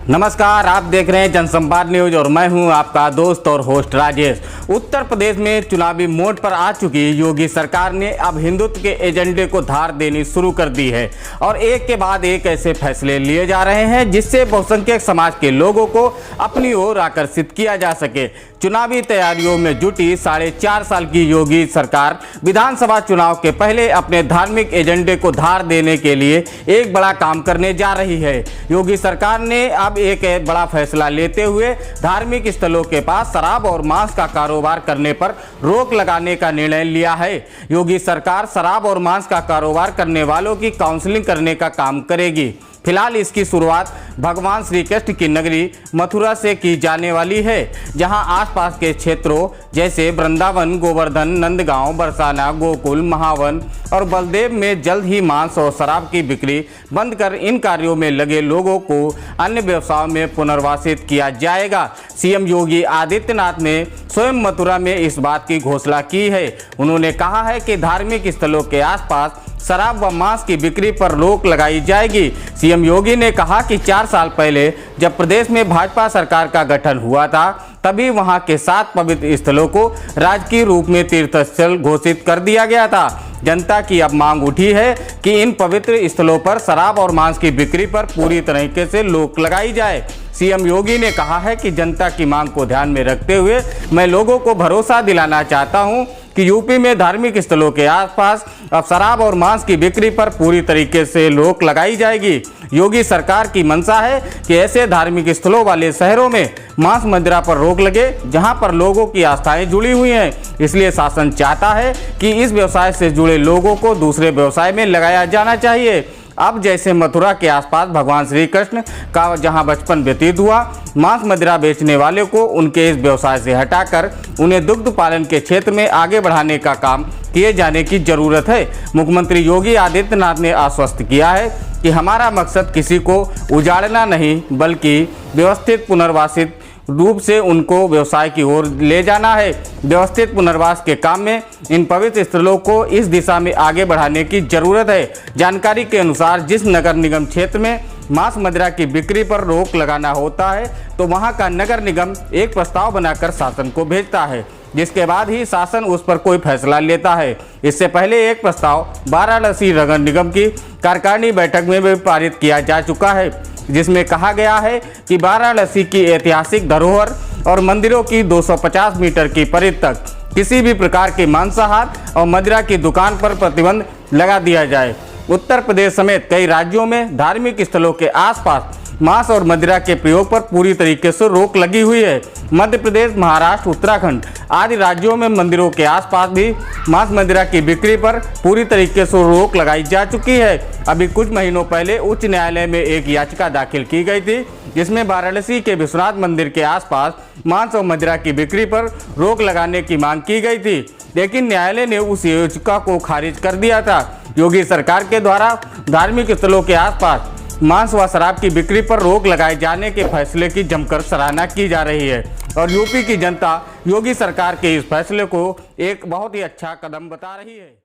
नमस्कार, आप देख रहे हैं जनसंवाद न्यूज और मैं हूं आपका दोस्त और होस्ट राजेश। उत्तर प्रदेश में चुनावी मोड पर आ चुकी योगी सरकार ने अब हिंदुत्व के एजेंडे को धार देनी शुरू कर दी है और एक के बाद एक ऐसे फैसले लिए जा रहे हैं जिससे बहुसंख्यक समाज के लोगों को अपनी ओर आकर्षित किया जा सके। चुनावी तैयारियों में जुटी 4.5 साल की योगी सरकार विधानसभा चुनाव के पहले अपने धार्मिक एजेंडे को धार देने के लिए एक बड़ा काम करने जा रही है। योगी सरकार ने अब एक बड़ा फैसला लेते हुए धार्मिक स्थलों के पास शराब और मांस का कारोबार करने पर रोक लगाने का निर्णय लिया है। योगी सरकार शराब और मांस का कारोबार करने वालों की काउंसलिंग करने का काम करेगी। फिलहाल इसकी शुरुआत भगवान श्री कृष्ण की नगरी मथुरा से की जाने वाली है, जहां आसपास के क्षेत्रों जैसे वृंदावन, गोवर्धन, नंदगांव, बरसाना, गोकुल, महावन और बलदेव में जल्द ही मांस और शराब की बिक्री बंद कर इन कार्यों में लगे लोगों को अन्य व्यवसायों में पुनर्वासित किया जाएगा। सीएम योगी आदित्यनाथ ने स्वयं मथुरा में इस बात की घोषणा की है। उन्होंने कहा है कि धार्मिक स्थलों के आसपास शराब व मांस की बिक्री पर रोक लगाई जाएगी। सीएम योगी ने कहा कि 4 साल पहले जब प्रदेश में भाजपा सरकार का गठन हुआ था, तभी वहां के 7 पवित्र स्थलों को राजकीय रूप में तीर्थस्थल घोषित कर दिया गया था। जनता की अब मांग उठी है कि इन पवित्र स्थलों पर शराब और मांस की बिक्री पर पूरी तरीके से रोक लगाई जाए। सीएम योगी ने कहा है कि जनता की मांग को ध्यान में रखते हुए मैं लोगों को भरोसा दिलाना चाहता हूं कि यूपी में धार्मिक स्थलों के आसपास अब शराब और मांस की बिक्री पर पूरी तरीके से रोक लगाई जाएगी। योगी सरकार की मंशा है कि ऐसे धार्मिक स्थलों वाले शहरों में मांस मदिरा पर रोक लगे जहां पर लोगों की आस्थाएं जुड़ी हुई हैं। इसलिए शासन चाहता है कि इस व्यवसाय से जुड़े लोगों को दूसरे व्यवसाय में लगाया जाना चाहिए। अब जैसे मथुरा के आसपास भगवान श्री कृष्ण का जहां बचपन व्यतीत हुआ, मांस मदिरा बेचने वाले को उनके इस व्यवसाय से हटाकर उन्हें दुग्ध पालन के क्षेत्र में आगे बढ़ाने का काम किए जाने की जरूरत है। मुख्यमंत्री योगी आदित्यनाथ ने आश्वस्त किया है कि हमारा मकसद किसी को उजाड़ना नहीं बल्कि व्यवस्थित पुनर्वासित रूप से उनको व्यवसाय की ओर ले जाना है। व्यवस्थित पुनर्वास के काम में इन पवित्र स्थलों को इस दिशा में आगे बढ़ाने की जरूरत है। जानकारी के अनुसार जिस नगर निगम क्षेत्र में मांस मदिरा की बिक्री पर रोक लगाना होता है तो वहां का नगर निगम एक प्रस्ताव बनाकर शासन को भेजता है, जिसके बाद ही शासन उस पर कोई फैसला लेता है। इससे पहले एक प्रस्ताव वाराणसी नगर निगम की कार्यकारिणी बैठक में भी पारित किया जा चुका है, जिसमें कहा गया है कि वाराणसी की ऐतिहासिक धरोहर और मंदिरों की 250 मीटर की परिधि तक किसी भी प्रकार के मांसाहार और मदिरा की दुकान पर प्रतिबंध लगा दिया जाए। उत्तर प्रदेश समेत कई राज्यों में धार्मिक स्थलों के आसपास मांस और मदिरा के प्रयोग पर पूरी तरीके से रोक लगी हुई है। मध्य प्रदेश, महाराष्ट्र, उत्तराखंड आदि राज्यों में मंदिरों के आसपास भी मांस मदिरा की बिक्री पर पूरी तरीके से रोक लगाई जा चुकी है। अभी कुछ महीनों पहले उच्च न्यायालय में एक याचिका दाखिल की गई थी, जिसमें वाराणसी के विश्वनाथ मंदिर के आसपास मांस और मदिरा की बिक्री पर रोक लगाने की मांग की गई थी, लेकिन न्यायालय ने उस याचिका को खारिज कर दिया था। योगी सरकार के द्वारा धार्मिक स्थलों के आसपास मांस व शराब की बिक्री पर रोक लगाए जाने के फैसले की जमकर सराहना की जा रही है और यूपी की जनता योगी सरकार के इस फैसले को एक बहुत ही अच्छा कदम बता रही है।